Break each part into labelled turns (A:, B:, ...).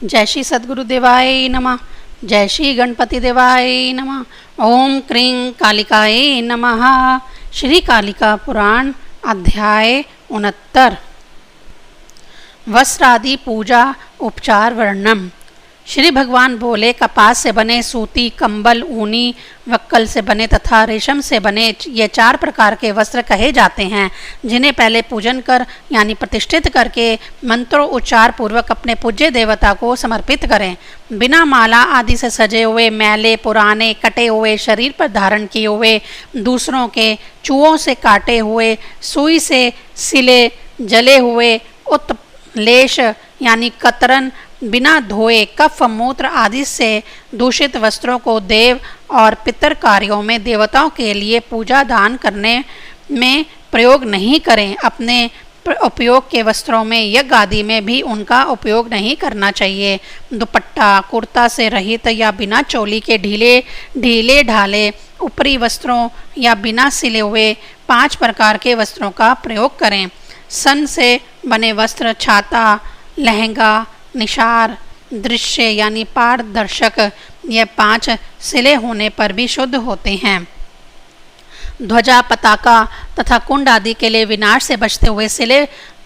A: जय श्री सद्गुरुदेवाय नमः। जय श्री गणपति देवाय नमः। ओम क्रीं कालिकाय नमः। श्री कालिका पुराण अध्याय 69। वस्त्रादि पूजा उपचार वर्णम। श्री भगवान बोले, कपास से बने सूती, कंबल, ऊनी, वक्कल से बने तथा रेशम से बने ये 4 प्रकार के वस्त्र कहे जाते हैं, जिन्हें पहले पूजन कर यानी प्रतिष्ठित करके मंत्रों उच्चार पूर्वक अपने पूज्य देवता को समर्पित करें। बिना माला आदि से सजे हुए, मैले पुराने कटे हुए, शरीर पर धारण किए हुए, दूसरों के चूहों से काटे हुए, सुई से सिले जले हुए उत्लेश यानी कतरन, बिना धोए कफ मूत्र आदि से दूषित वस्त्रों को देव और पितर कार्यों में देवताओं के लिए पूजा दान करने में प्रयोग नहीं करें। अपने उपयोग के वस्त्रों में यज्ञ आदि में भी उनका उपयोग नहीं करना चाहिए। दुपट्टा कुर्ता से रहित या बिना चोली के ढीले ढाले ऊपरी वस्त्रों या बिना सिले हुए 5 प्रकार के वस्त्रों का प्रयोग करें। सन से बने वस्त्र छाता, लहंगा, निशार, दृश्य यानी पारदर्शक, यह 5 सिले होने पर भी शुद्ध होते हैं। ध्वजा, पताका तथा कुंड आदि के लिए विनाश से बचते हुए सिले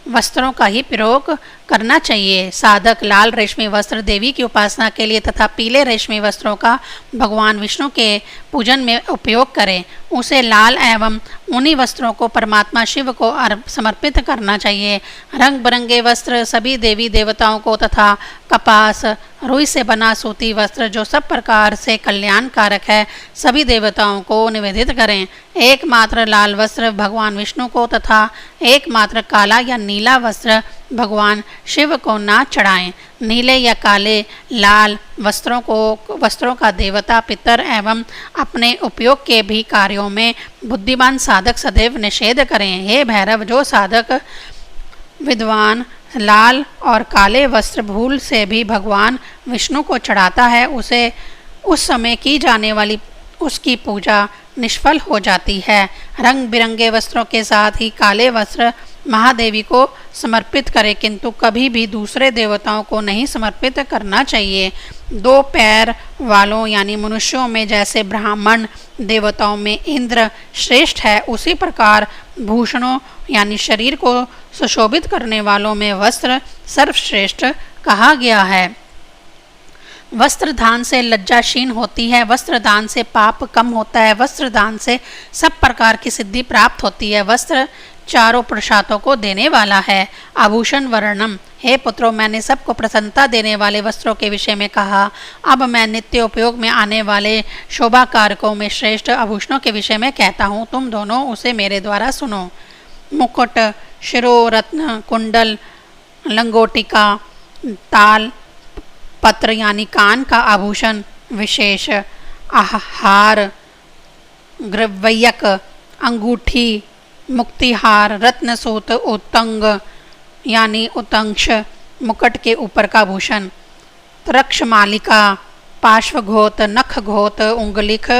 A: वस्त्रों का ही प्रयोग करना चाहिए। साधक लाल रेशमी वस्त्र देवी की उपासना के लिए तथा पीले रेशमी वस्त्रों का भगवान विष्णु के पूजन में उपयोग करें। उसे लाल एवं ऊनी वस्त्रों को परमात्मा शिव को समर्पित करना चाहिए। रंग बिरंगे वस्त्र सभी देवी देवताओं को तथा कपास, रुई से बना सूती वस्त्र जो सब प्रकार से कल्याणकारक है, सभी देवताओं को निवेदित करें। एकमात्र लाल वस्त्र भगवान विष्णु को तथा एकमात्र काला या नीला वस्त्र भगवान शिव को ना चढ़ाएं। नीले या काले, लाल वस्त्रों का देवता, पितर एवं अपने उपयोग के भी कार्यों में बुद्धिमान साधक सदैव निषेध करें। हे भैरव, जो साधक विद्वान लाल और काले वस्त्र भूल से भी भगवान विष्णु को चढ़ाता है, उसे उस समय की जाने वाली उसकी पूजा निष्फल हो जाती है। रंग बिरंगे वस्त्रों के साथ ही काले वस्त्र महादेवी को समर्पित करें, किंतु कभी भी दूसरे देवताओं को नहीं समर्पित करना चाहिए। 2 पैर वालों यानी मनुष्यों में जैसे ब्राह्मण देवताओं में इंद्र श्रेष्ठ है, उसी प्रकार भूषणों यानी शरीर को सुशोभित करने वालों में वस्त्र सर्वश्रेष्ठ कहा गया है। वस्त्र दान से लज्जा क्षीण होती है, वस्त्र दान से पाप कम होता है, वस्त्र दान से सब प्रकार की सिद्धि प्राप्त होती है। वस्त्र चारों पुरुषार्थों को देने वाला है। आभूषण वर्णम। हे पुत्रों, मैंने सबको प्रसन्नता देने वाले वस्त्रों के विषय में कहा। अब मैं नित्य उपयोग में आने वाले शोभा कारकों में श्रेष्ठ आभूषणों के विषय में कहता हूँ, तुम दोनों उसे मेरे द्वारा सुनो। मुकुट, शिरोरत्न, कुंडल, लंगोटिका, ताल पत्र यानी कान का आभूषण विशेष, हार, ग्रवयक, अंगूठी, मुक्तिहार, रत्नसूत, उतंग यानी उतंक्ष, मुकुट के ऊपर का भूषण, त्रक्ष मालिका, पार्श्वघोत, नखघोत, उंगलिक,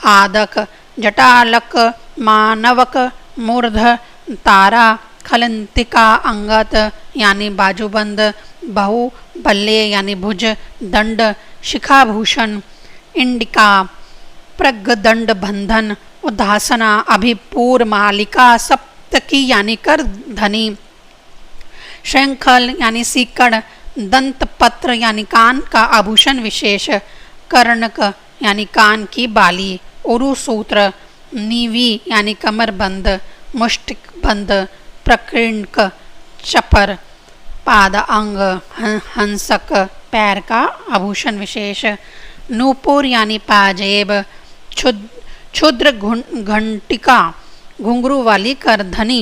A: आदक, जटालक, मानवक, मूर्ध, तारा, खलंतिका, अंगत यानी बाजूबंद, बहु बल्ले यानी भुज, दंड, शिखाभूषण, इंडिका, प्रगदंड बंधन, उदासना, अभिपूर मालिका, सप्तकी यानी कर धनी, शंखल यानी सीकड़, दंत पत्र यानी कान का आभूषण विशेष, कर्णक यानी कान की बाली, उरु सूत्र, नीवी यानी कमरबंद, मुष्टिक बंद, प्रकीर्णक, चपर, पाद अंग, हंसक पैर का आभूषण विशेष, नूपुर यानी पाजेब, क्षुद्र घंटिका घुंघरू वाली करधनी,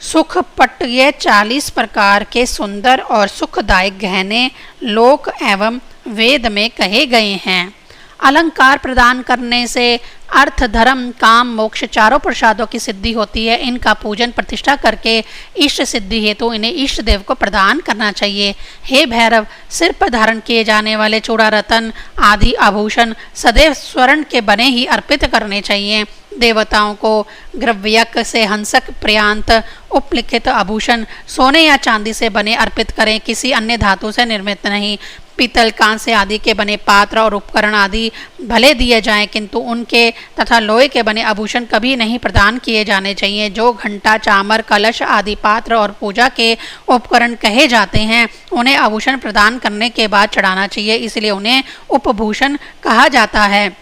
A: सुख पट, ये 40 प्रकार के सुंदर और सुखदायक गहने लोक एवं वेद में कहे गए हैं। अलंकार प्रदान करने से अर्थ, धर्म, काम, मोक्ष चारों प्रसादों की सिद्धि होती है। इनका पूजन प्रतिष्ठा करके इष्ट सिद्धि हेतु इन्हें इष्ट देव को प्रदान करना चाहिए। हे भैरव, सिर पर धारण किए जाने वाले चूड़ा रतन आदि आभूषण सदैव स्वर्ण के बने ही अर्पित करने चाहिए। देवताओं को ग्रव्यक से हंसक पर्यंत उपलिखित आभूषण सोने या चांदी से बने अर्पित करें, किसी अन्य धातु से निर्मित नहीं। पीतल, कांस्य आदि के बने पात्र और उपकरण आदि भले दिए जाएं, किंतु उनके तथा लोहे के बने आभूषण कभी नहीं प्रदान किए जाने चाहिए। जो घंटा, चामर, कलश आदि पात्र और पूजा के उपकरण कहे जाते हैं, उन्हें आभूषण प्रदान करने के बाद चढ़ाना चाहिए, इसलिए उन्हें उपभूषण कहा जाता है।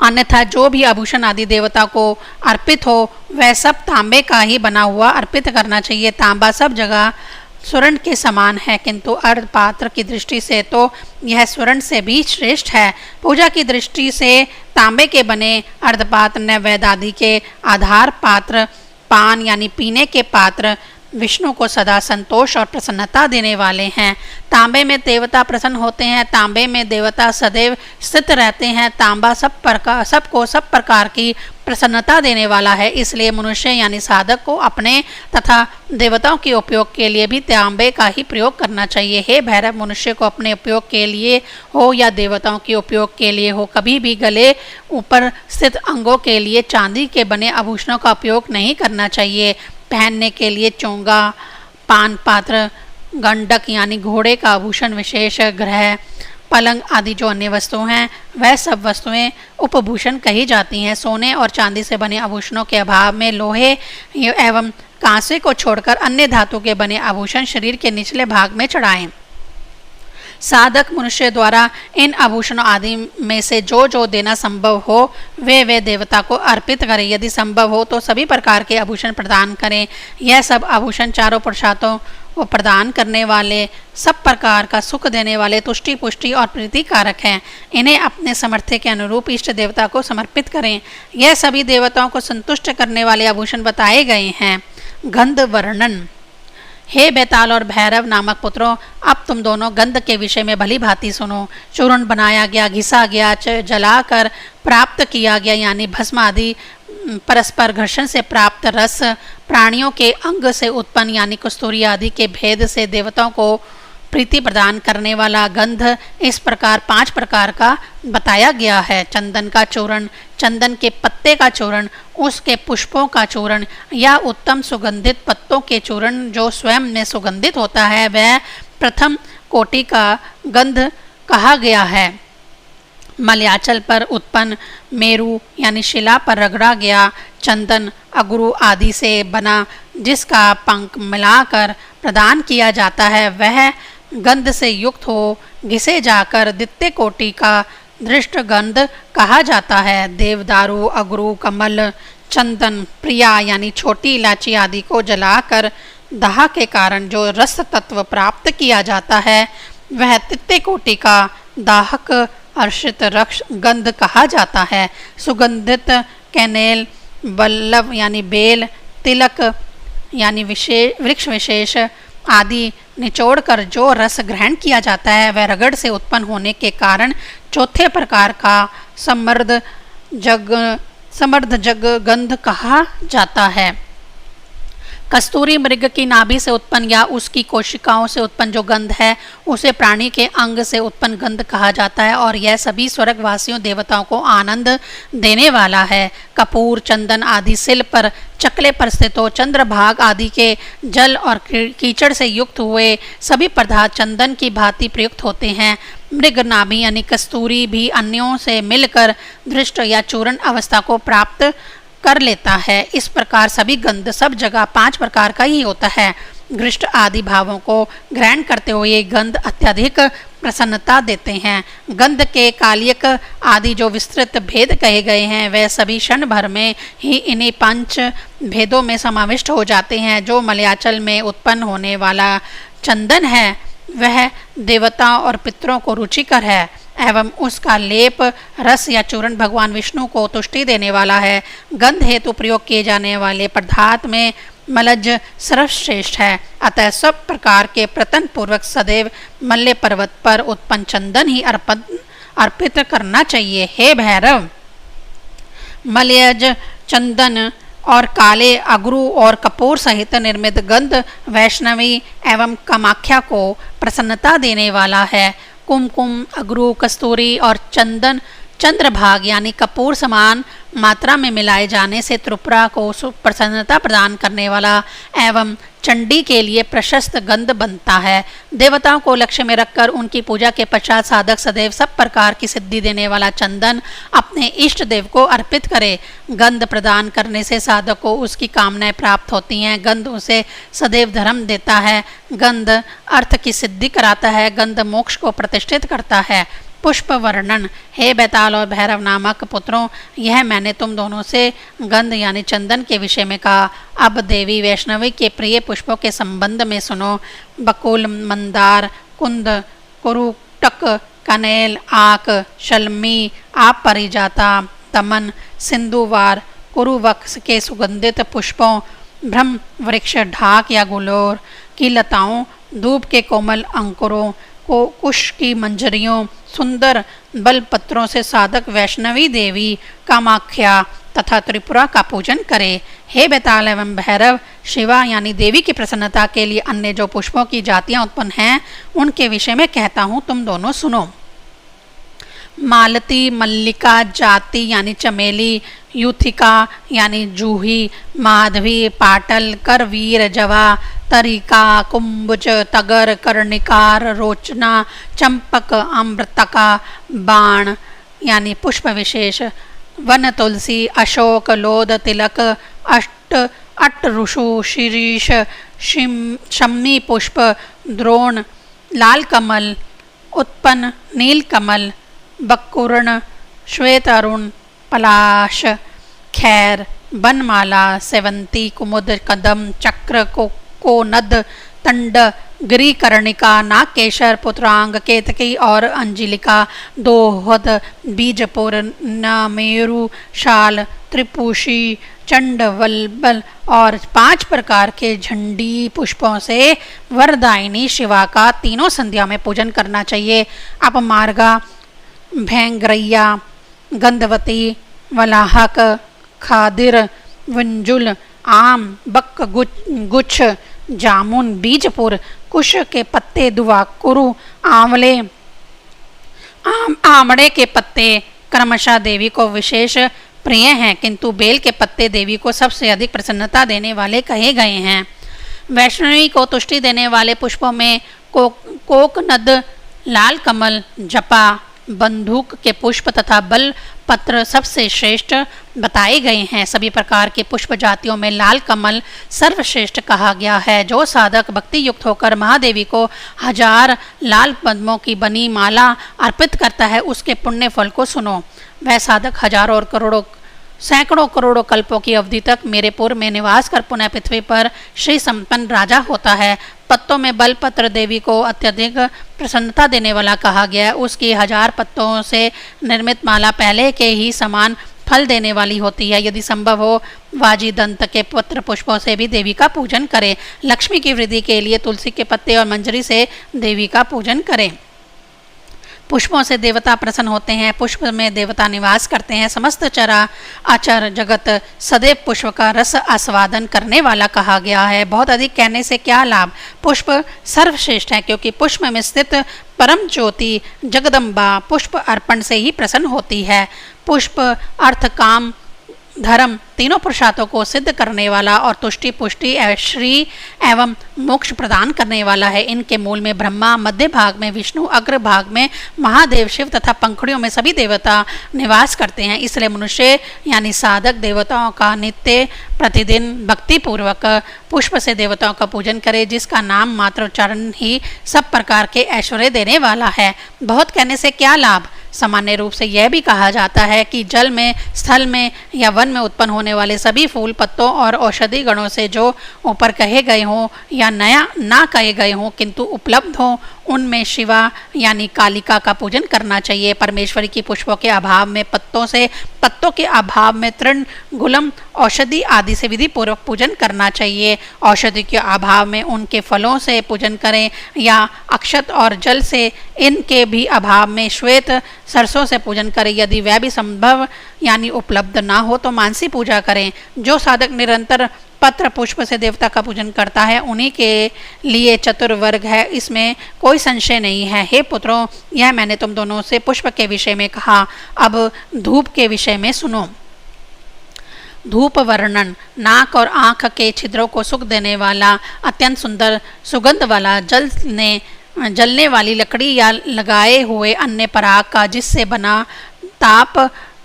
A: अन्यथा जो भी आभूषण आदि देवता को अर्पित हो वह सब तांबे का ही बना हुआ अर्पित करना चाहिए। तांबा सब जगह स्वर्ण के समान है, किंतु अर्धपात्र की दृष्टि से तो यह स्वर्ण से भी श्रेष्ठ है। पूजा की दृष्टि से तांबे के बने अर्धपात्र नैवेद्य आदि के आधार पात्र, पान यानी पीने के पात्र विष्णु को सदा संतोष और प्रसन्नता देने वाले हैं। तांबे में देवता प्रसन्न होते हैं, तांबे में देवता सदैव स्थित रहते हैं। तांबा सबको सब प्रकार की प्रसन्नता देने वाला है, इसलिए मनुष्य यानी साधक को अपने तथा देवताओं के उपयोग के लिए भी तांबे का ही प्रयोग करना चाहिए। हे भैरव, मनुष्य को अपने उपयोग के लिए हो या देवताओं के उपयोग के लिए हो, कभी भी गले ऊपर स्थित अंगों के लिए चांदी के बने आभूषणों का उपयोग नहीं करना चाहिए। पहनने के लिए चोंगा, पान पात्र, गंडक यानी घोड़े का आभूषण, विशेष ग्रह, पलंग आदि जो अन्य वस्तुएं हैं वह सब वस्तुएं उपभूषण कही जाती हैं। सोने और चांदी से बने आभूषणों के अभाव में लोहे एवं कांसे को छोड़कर अन्य धातु के बने आभूषण शरीर के निचले भाग में चढ़ाएं। साधक मनुष्य द्वारा इन आभूषणों आदि में से जो जो देना संभव हो वे देवता को अर्पित करें। यदि संभव हो तो सभी प्रकार के आभूषण प्रदान करें। यह सब आभूषण चारों पुरुषार्थों को प्रदान करने वाले, सब प्रकार का सुख देने वाले, तुष्टि पुष्टि और प्रीति कारक हैं। इन्हें अपने सामर्थ्य के अनुरूप इष्ट देवता को समर्पित करें। यह सभी देवताओं को संतुष्ट करने वाले आभूषण बताए गए हैं। गंध वर्णन। हे बेताल और भैरव नामक पुत्रों, अब तुम दोनों गंध के विषय में भली भांति सुनो। चूर्ण बनाया गया, घिसा गया, जलाकर प्राप्त किया गया यानी भस्म आदि परस्पर घर्षण से प्राप्त रस, प्राणियों के अंग से उत्पन्न यानी कस्तूरी आदि के भेद से देवताओं को प्रीति प्रदान करने वाला गंध इस प्रकार 5 प्रकार का बताया गया है। चंदन का चूर्ण, चंदन के पत्ते का चूर्ण, उसके पुष्पों का चूर्ण या उत्तम सुगंधित पत्तों के चूर्ण जो स्वयं में सुगंधित होता है वह प्रथम कोटि का गंध कहा गया है। मलयाचल पर उत्पन्न मेरु यानी शिला पर रगड़ा गया चंदन अगरू आदि से बना जिसका पंख मिलाकर प्रदान किया जाता है वह गंध से युक्त हो घिसे जाकर द्वितीय कोटि का दृष्ट गंध कहा जाता है। देवदारू, अगरू, कमल, चंदन, प्रिया यानी छोटी इलायची आदि को जलाकर दाह के कारण जो रस तत्व प्राप्त किया जाता है वह तृतीय कोटि का दाहक अर्षित रक्ष गंध कहा जाता है। सुगंधित कैनेल, बल्लभ यानी बेल, तिलक यानी वृक्ष विशेष आदि निचोड़कर जो रस ग्रहण किया जाता है वह रगड़ से उत्पन्न होने के कारण चौथे प्रकार का समर्ध जग गंध कहा जाता है। कस्तूरी मृग की नाभि से उत्पन्न या उसकी कोशिकाओं से उत्पन्न जो गंध है उसे प्राणी के अंग से उत्पन्न गंध कहा जाता है और यह सभी स्वर्गवासियों देवताओं को आनंद देने वाला है। कपूर, चंदन आदि सिल पर, चकले पर स्थित हो, चंद्रभाग आदि के जल और कीचड़ से युक्त हुए सभी पदार्थ चंदन की भांति प्रयुक्त होते हैं। मृग नाभि यानी कस्तूरी भी अन्यों से मिलकर दृष्ट या चूर्ण अवस्था को प्राप्त कर लेता है। इस प्रकार सभी गंध सब जगह 5 प्रकार का ही होता है। घृष्ट आदि भावों को ग्रहण करते हुए ये गंध अत्यधिक प्रसन्नता देते हैं। गंध के कालियक आदि जो विस्तृत भेद कहे गए हैं वह सभी क्षण भर में ही इन्हीं 5 भेदों में समाविष्ट हो जाते हैं। जो मलयाचल में उत्पन्न होने वाला चंदन है वह देवताओं और पितरों को रुचिकर है एवं उसका लेप रस या चूर्ण भगवान विष्णु को तुष्टि देने वाला है। गंध हेतु प्रयोग किए जाने वाले पदार्थ में मलज सर्वश्रेष्ठ है। अतः सब प्रकार के प्रतन पूर्वक सदैव मल्य पर्वत पर उत्पन्न चंदन ही अर्पित करना चाहिए। हे भैरव, मलयज, चंदन और काले अगरू और कपूर सहित निर्मित गंध वैष्णवी एवं कामाख्या को प्रसन्नता देने वाला है। कुमकुम, अगरू, कस्तूरी और चंदन चंद्रभाग यानी कपूर समान मात्रा में मिलाए जाने से त्रिपुरा को प्रसन्नता प्रदान करने वाला एवं चंडी के लिए प्रशस्त गंध बनता है। देवताओं को लक्ष्य में रखकर उनकी पूजा के पश्चात साधक सदैव सब प्रकार की सिद्धि देने वाला चंदन अपने इष्ट देव को अर्पित करे। गंध प्रदान करने से साधक को उसकी कामनाएं प्राप्त होती हैं। गंध उसे सदैव धर्म देता है। गंध अर्थ की सिद्धि कराता है। गंध मोक्ष को प्रतिष्ठित करता है। पुष्प वर्णन। हे बैताल और भैरव नामक पुत्रों, यह मैंने तुम दोनों से गंध यानी चंदन के विषय में कहा। अब देवी वैष्णवी के प्रिय पुष्पों के संबंध में सुनो। बकुल, मंदार, कुंद, कुरुटक, कनेल, आक, शल्मी, आप परिजाता, दमन, सिंधुवार, कुरुवक्ष के सुगंधित पुष्पों, ब्रह्म वृक्ष, ढाक या गुलोर की लताओं, धूप के कोमल अंकुरों को, कुश की मंजरियों, सुंदर बल पत्रों से साधक वैष्णवी देवी कामाख्या तथा त्रिपुरा का पूजन करे। हे बैताल एवं भैरव, शिवा यानी देवी की प्रसन्नता के लिए अन्य जो पुष्पों की जातियां उत्पन्न हैं उनके विषय में कहता हूँ, तुम दोनों सुनो। मालती, मल्लिका, जाति यानी चमेली, यूथिका यानी जूही, माधवी, पाटल, करवीर, जवा, तरिका, कुंभज, तगर, कर्णिकार, रोचना, चंपक, अमृतका, बाण यानी पुष्प विशेष, वन तुलसी, अशोक, लोद, तिलक, अट्टऋषु, शिरीष, शमी पुष्प, द्रोण, लाल कमल, उत्पन्न, नील कमल, बकुर्ण, श्वेत अरुण, पलाश, खैर, बनमाला, सेवंती, कुमुद, कदम, चक्र, कोनद, तंड, गिरिकर्णिका, नागकेशर, पुत्रांग, केतकी और अंजिलिका, दोहद, बीजपुर, नामेरु, शाल, त्रिपुषी, चंड, वल्बल और 5 प्रकार के झंडी पुष्पों से वरदायिनी शिवा का तीनों संध्या में पूजन करना चाहिए। अपमार्गा, भैंग्रैया, गंधवती, वलाहक, खादिर, वंजुल, आम, बक, गुच्छ, जामुन, बीजपुर, कुश के पत्ते, दुआ, कुरु, आंवले, आमड़े के पत्ते क्रमशः देवी को विशेष प्रिय हैं, किंतु बेल के पत्ते देवी को सबसे अधिक प्रसन्नता देने वाले कहे गए हैं। वैष्णवी को तुष्टि देने वाले पुष्पों में कोकनद, लाल कमल, जपा, बंदूक के पुष्प तथा बल पत्र सबसे श्रेष्ठ बताए गए हैं। सभी प्रकार के पुष्प जातियों में लाल कमल सर्वश्रेष्ठ कहा गया है। जो साधक भक्ति युक्त होकर महादेवी को 1000 लाल पद्मों की बनी माला अर्पित करता है, उसके पुण्य फल को सुनो। वह साधक हजारों और करोड़ों, सैकड़ों करोड़ों कल्पों की अवधि तक मेरे पुर में निवास कर पुनः पृथ्वी पर श्री संपन्न राजा होता है। पत्तों में बलपत्र देवी को अत्यधिक प्रसन्नता देने वाला कहा गया। उसकी 1000 पत्तों से निर्मित माला पहले के ही समान फल देने वाली होती है। यदि संभव हो, वाजी दंत के पत्र पुष्पों से भी देवी का पूजन करें। लक्ष्मी की वृद्धि के लिए तुलसी के पत्ते और मंजरी से देवी का पूजन करें। पुष्पों से देवता प्रसन्न होते हैं। पुष्प में देवता निवास करते हैं। समस्त चरा अचर जगत सदैव पुष्प का रस आस्वादन करने वाला कहा गया है। बहुत अधिक कहने से क्या लाभ। पुष्प सर्वश्रेष्ठ है, क्योंकि पुष्प में स्थित परम ज्योति जगदम्बा पुष्प अर्पण से ही प्रसन्न होती है। पुष्प अर्थ, काम, धर्म तीनों पुरुषार्थों को सिद्ध करने वाला और तुष्टि, पुष्टि, श्री एवं मोक्ष प्रदान करने वाला है। इनके मूल में ब्रह्मा, मध्य भाग में विष्णु, अग्र भाग में महादेव शिव तथा पंखुड़ियों में सभी देवता निवास करते हैं। इसलिए मनुष्य यानी साधक देवताओं का नित्य प्रतिदिन भक्ति पूर्वक पुष्प से देवताओं का पूजन करे, जिसका नाम मात्र उच्चारण ही सब प्रकार के ऐश्वर्य देने वाला है। बहुत कहने से क्या लाभ। सामान्य रूप से यह भी कहा जाता है कि जल में, स्थल में या वन में उत्पन्न होने वाले सभी फूल, पत्तों और औषधि गणों से जो ऊपर कहे गए हों या नया ना कहे गए हों किंतु उपलब्ध हों, उनमें शिवा यानी कालिका का पूजन करना चाहिए। परमेश्वरी की पुष्पों के अभाव में पत्तों से, पत्तों के अभाव में तृण, गुलम, औषधि आदि से विधि पूर्वक पूजन करना चाहिए। औषधि के अभाव में उनके फलों से पूजन करें या अक्षत और जल से, इनके भी अभाव में श्वेत सरसों से पूजन करें। यदि वह भी संभव यानी उपलब्ध ना हो तो मानसी पूजा करें। जो साधक निरंतर पत्र पुष्प से देवता का पूजन करता है उन्हीं के लिए चतुर्वर्ग है, इसमें कोई संशय नहीं है। हे पुत्रों, यह मैंने तुम दोनों से पुष्प के विषय में कहा, अब धूप के विषय में सुनो। धूप वर्णन। नाक और आँख के छिद्रों को सुख देने वाला, अत्यंत सुंदर सुगंध वाला, जलने वाली लकड़ी या लगाए हुए अन्य पराग का जिससे बना ताप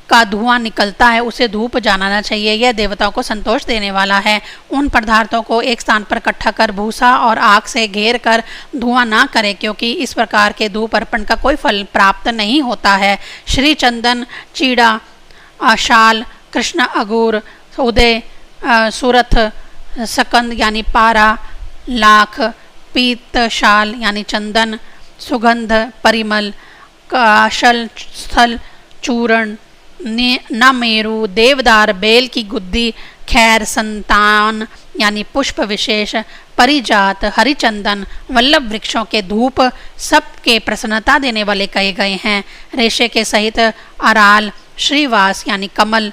A: का धुआं निकलता है उसे धूप जानना चाहिए। यह देवताओं को संतोष देने वाला है। उन पदार्थों को एक स्थान पर इकट्ठा कर भूसा और आग से घेर कर धुआं ना करें, क्योंकि इस प्रकार के धूप अर्पण का कोई फल प्राप्त नहीं होता है। श्री चंदन, चीड़ा, शाल, कृष्ण अगूर, उदय, सुरथ, सकंद यानी पारा, लाख, पीत शाल यानी चंदन, सुगंध, परिमल, काशल, स्थल, चूर्ण, नमेरु, देवदार, बेल की गुद्दी, खैर, संतान यानी पुष्प विशेष, परिजात, हरिचंदन, वल्लभ वृक्षों के धूप सबके प्रसन्नता देने वाले कहे गए हैं। रेशे के सहित अराल, श्रीवास यानी कमल,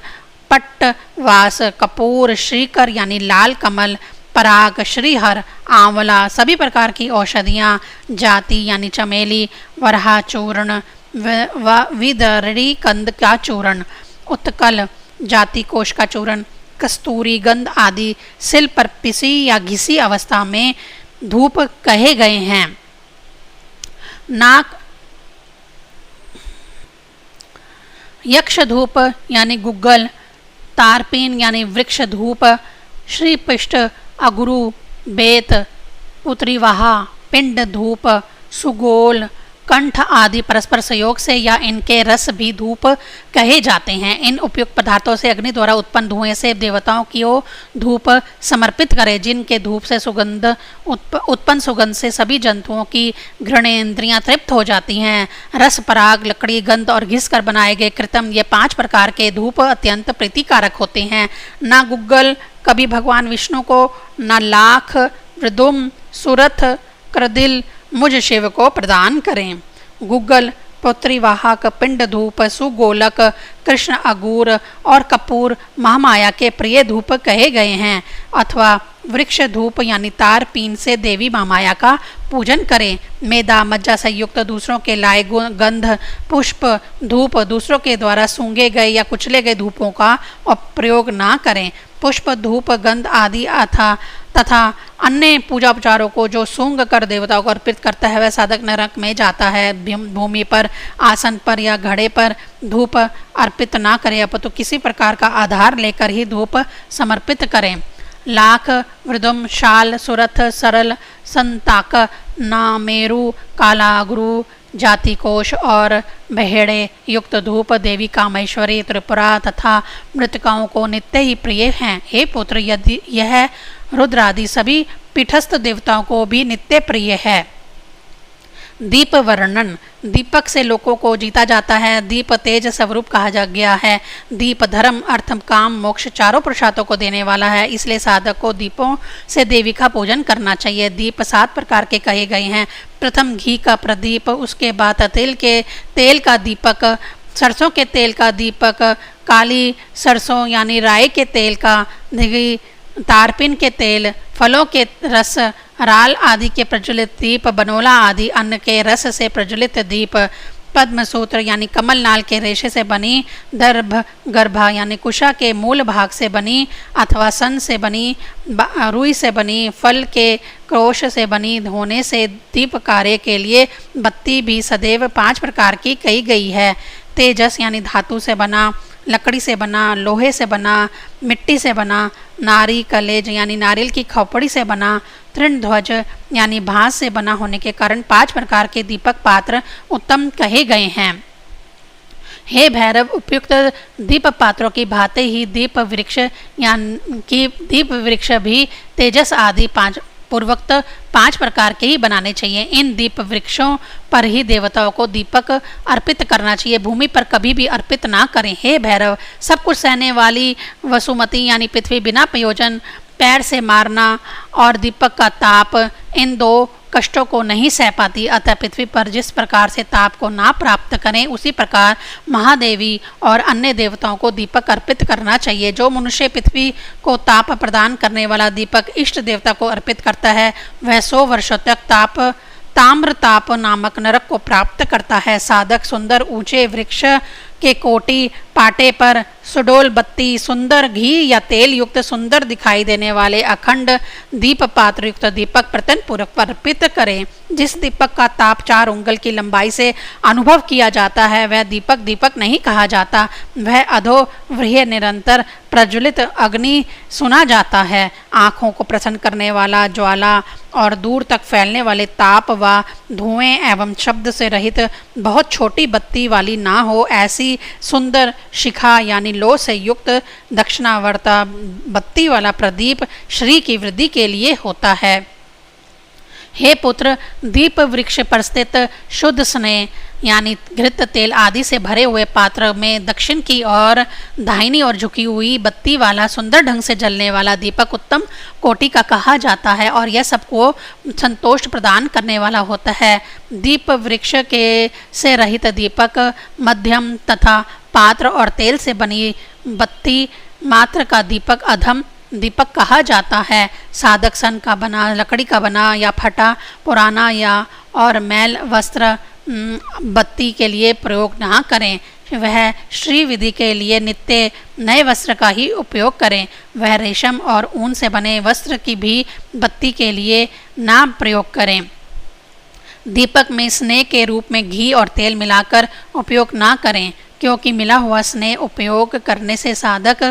A: पट्टवास, कपूर, श्रीकर यानी लाल कमल, पराग, श्रीहर, आंवला, सभी प्रकार की औषधियाँ, जाति यानी चमेली, वरहा चूर्ण, विदरड़ी कंद का चूर्ण, उत्कल, जाति कोश का चूर्ण, कस्तूरी, गंध आदि सिल पर पिसी या घिसी अवस्था में धूप कहे गए हैं। नाक, यक्ष धूप यानी गुग्गल, तारपीन यानी वृक्ष धूप, श्रीपिष्ट, अगुरु, बेत, पुत्रीवाहा, पिंड धूप, सुगोल, कंठ आदि परस्पर सहयोग से या इनके रस भी धूप कहे जाते हैं। इन उपयुक्त पदार्थों से अग्नि द्वारा उत्पन्न धुएं से देवताओं की ओर धूप समर्पित करें, जिनके धूप से सुगंध उत्पन्न सुगंध से सभी जंतुओं की घृणेन्द्रियां तृप्त हो जाती हैं। रस, पराग, लकड़ी, गंध और घिस कर बनाए गए कृतम, ये 5 प्रकार के धूप अत्यंत प्रीतिकारक होते हैं। न गुग्गल कभी भगवान विष्णु को, न लाख, वृदुम, सुरथ, क्रदिल मुझ शिव को प्रदान करें। गुग्गल, पुत्रीवाहक, पिंड धूप, सुगोलक, कृष्ण अगूर और कपूर महामाया के प्रिय धूप कहे गए हैं। अथवा वृक्ष धूप यानी तार पीन से देवी महामाया का पूजन करें। मेदा, मज्जा से युक्त दूसरों के लाए गंध, पुष्प, धूप दूसरों के द्वारा सूंघे गए या कुचले गए धूपों का प्रयोग ना करें। पुष्प, धूप, गंध आदि तथा अन्य पूजा उपचारों को जो सूंघ कर देवताओं को अर्पित करता है वह साधक नरक में जाता है। भूमि पर, आसन पर या घड़े पर धूप अर्पित ना करें, अपितु किसी प्रकार का आधार लेकर ही धूप समर्पित करें। लाख, वृदुम, शाल, सुरथ, सरल, संताक, नामेरु, कालागुरु, जाति कोश और बहेड़े युक्त धूप देवी कामेश्वरी, त्रिपुरा तथा मृतकाओं को नित्य ही प्रिय हैं। हे पुत्र, यदि यह रुद्र आदि सभी पीठस्थ देवताओं को भी नित्य प्रिय है। दीप वर्णन। दीपक से लोगों को जीता जाता है। दीप तेज स्वरूप कहा जा गया है। दीप धर्म, अर्थ, काम, मोक्ष चारों पुरुषार्थों को देने वाला है, इसलिए साधक को दीपों से देवी का पूजन करना चाहिए। दीप 7 प्रकार के कहे गए हैं। प्रथम घी का प्रदीप, उसके बाद तेल का दीपक, सरसों के तेल का दीपक, काली सरसों यानी राई के तेल का, तारपीन के तेल, फलों के रस, राल आदि के प्रज्वलित दीप, बनोला आदि अन्न के रस से प्रज्वलित दीप, पद्मसूत्र यानी कमल नाल के रेशे से बनी, दर्भ गर्भा यानी कुशा के मूल भाग से बनी अथवा सन से बनी, रुई से बनी, फल के क्रोश से बनी होने से दीप कार्य के लिए बत्ती भी सदैव 5 प्रकार की कही गई है। तेजस यानी धातु से बना, लकड़ी से बना, लोहे से बना, मिट्टी से बना, नारी कलेज यानी नारियल की खोपड़ी से बना, तृणध्वज यानी भांस से बना होने के कारण 5 प्रकार के दीपक पात्र उत्तम कहे गए हैं। हे भैरव, उपयुक्त दीप पात्रों की भांति ही दीप वृक्ष भी तेजस आदि पूर्वोक्त 5 प्रकार के ही बनाने चाहिए। इन दीप वृक्षों पर ही देवताओं को दीपक अर्पित करना चाहिए, भूमि पर कभी भी अर्पित ना करें। हे भैरव, सब कुछ सहने वाली वसुमती यानी पृथ्वी बिना प्रयोजन पैर से मारना और दीपक का ताप, इन 2 कष्टों को नहीं सह पाती, अतः पृथ्वी पर जिस प्रकार से ताप को ना प्राप्त करें उसी प्रकार महादेवी और अन्य देवताओं को दीपक अर्पित करना चाहिए। जो मनुष्य पृथ्वी को ताप प्रदान करने वाला दीपक इष्ट देवता को अर्पित करता है वह 100 वर्षों तक ताम्रताप नामक नरक को प्राप्त करता है। साधक सुंदर ऊंचे वृक्ष के कोटि पाटे पर सुडोल बत्ती, सुंदर घी या तेल युक्त सुंदर दिखाई देने वाले अखंड दीप पात्र युक्त दीपक प्रतन पूर्वक अर्पित करें। जिस दीपक का ताप 4 उंगल की लंबाई से अनुभव किया जाता है वह दीपक दीपक नहीं कहा जाता, वह अधोवृह निरंतर प्रज्वलित अग्नि सुना जाता है। आँखों को प्रसन्न करने वाला ज्वाला और दूर तक फैलने वाले ताप व धुएं एवं शब्द से रहित बहुत छोटी बत्ती वाली ना हो, ऐसी सुंदर शिखा यानी लो से युक्त दक्षिणावर्ता बत्ती वाला प्रदीप श्री की वृद्धि के लिए होता है। हे पुत्र, दीप वृक्ष पर स्थित शुद्ध स्नेह यानी घृत तेल आदि से भरे हुए पात्र में दक्षिण की ओर दाहिनी ओर झुकी हुई बत्ती वाला सुंदर ढंग से जलने वाला दीपक उत्तम कोटि का कहा जाता है और यह सबको संतोष प्रदान करने वाला होता है। दीप वृक्ष के से रहित दीपक मध्यम तथा पात्र और तेल से बनी बत्ती मात्र का दीपक अधम दीपक कहा जाता है। साधक सन का बना, लकड़ी का बना या फटा पुराना या और मैल वस्त्र बत्ती के लिए प्रयोग ना करें। वह श्री विधि के लिए नित्य नए वस्त्र का ही उपयोग करें। वह रेशम और ऊन से बने वस्त्र की भी बत्ती के लिए ना प्रयोग करें। दीपक में स्नेह के रूप में घी और तेल मिलाकर उपयोग ना करें, क्योंकि मिला हुआ स्नेह उपयोग करने से साधक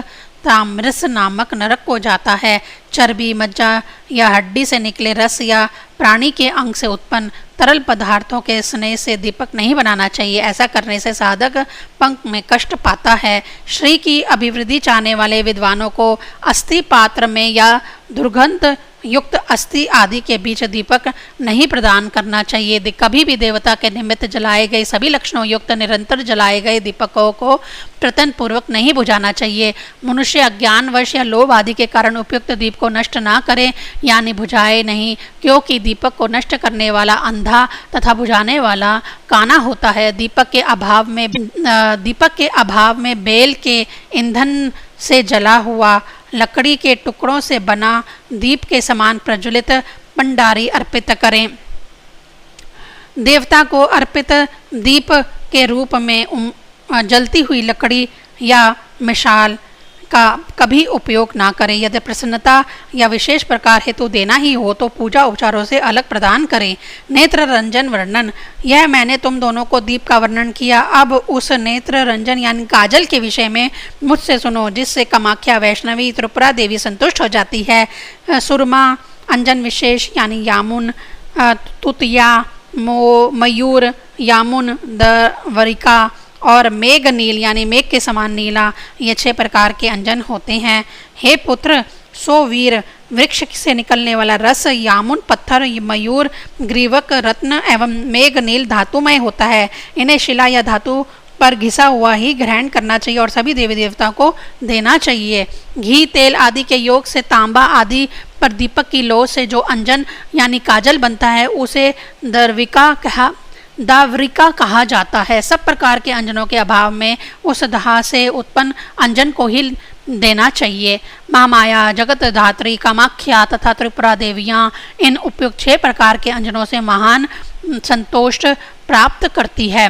A: ताम्रस नामक नरक को जाता है। चर्बी, मज्जा या हड्डी से निकले रस या प्राणी के अंग से उत्पन्न तरल पदार्थों के स्नेह से दीपक नहीं बनाना चाहिए। ऐसा करने से साधक पंख में कष्ट पाता है। श्री की अभिवृद्धि चाहने वाले विद्वानों को अस्थि पात्र में या दुर्गंध युक्त अस्थि आदि के बीच दीपक नहीं प्रदान करना चाहिए। कभी भी देवता के निमित्त जलाए गए सभी लक्षणों युक्त निरंतर जलाए गए दीपकों को प्रतन पूर्वक नहीं बुझाना चाहिए। मनुष्य अज्ञानवश या लोभ आदि के कारण उपयुक्त दीप को नष्ट ना करे यानी बुझाए नहीं, क्योंकि दीपक को नष्ट करने वाला अंधा तथा बुझाने वाला काना होता है। दीपक के अभाव में बेल के ईंधन से जला हुआ लकड़ी के टुकड़ों से बना दीप के समान प्रज्वलित पंडारी अर्पित करें। देवता को अर्पित दीप के रूप में जलती हुई लकड़ी या मिसाल का कभी उपयोग ना करें। यदि प्रसन्नता या विशेष प्रकार हेतु देना ही हो तो पूजा उपचारों से अलग प्रदान करें। नेत्र रंजन वर्णन, यह मैंने तुम दोनों को दीप का वर्णन किया। अब उस नेत्र रंजन यानी काजल के विषय में मुझसे सुनो, जिससे कामाख्या, वैष्णवी, त्रिपुरा देवी संतुष्ट हो जाती है। सुरमा अंजन विशेष यानी यामुन, तुतिया, मयूर, यामुन, दवरिका और मेघ नील यानी मेघ के समान नीला, ये 6 प्रकार के अंजन होते हैं। हे पुत्र, सोवीर वृक्ष से निकलने वाला रस यामुन पत्थर, मयूर, ग्रीवक, रत्न एवं मेघ नील धातुमय होता है। इन्हें शिला या धातु पर घिसा हुआ ही ग्रहण करना चाहिए और सभी देवी देवताओं को देना चाहिए। घी, तेल आदि के योग से तांबा आदि पर दीपक की लौ से जो अंजन यानी काजल बनता है उसे दावरिका कहा जाता है। सब प्रकार के अंजनों के अभाव में उस दहा से उत्पन्न अंजन को ही देना चाहिए। महामाया, जगत धात्री, कामाख्या तथा त्रिपुरा देवियाँ इन उपयुक्त 6 प्रकार के अंजनों से महान संतोष प्राप्त करती है।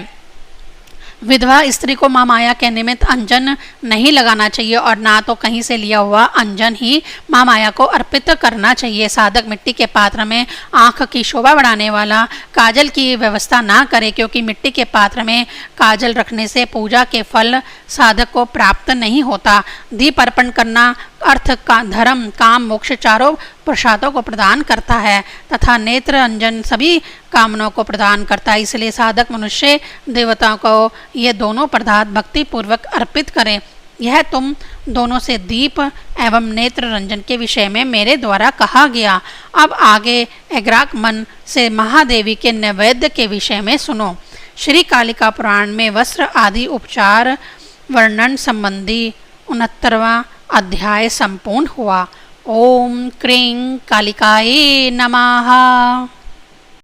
A: विधवा स्त्री को माँ माया के निमित्त अंजन नहीं लगाना चाहिए और ना तो कहीं से लिया हुआ अंजन ही माँ माया को अर्पित करना चाहिए। साधक मिट्टी के पात्र में आँख की शोभा बढ़ाने वाला काजल की व्यवस्था ना करे, क्योंकि मिट्टी के पात्र में काजल रखने से पूजा के फल साधक को प्राप्त नहीं होता। दीप अर्पण करना अर्थ का धर्म, काम, मोक्ष चारों प्रसादों को प्रदान करता है तथा नेत्र अंजन सभी कामनाओं को प्रदान करता है। इसलिए साधक मनुष्य देवताओं को ये दोनों पदार्थ भक्ति पूर्वक अर्पित करें। यह तुम दोनों से दीप एवं नेत्र रंजन के विषय में मेरे द्वारा कहा गया। अब आगे एग्राक मन से महादेवी के नैवेद्य के विषय में सुनो। श्री कालिका पुराण में वस्त्र आदि उपचार वर्णन संबंधी 69वां अध्याय संपूर्ण हुआ। ओम क्रीं कालिकाये नमः।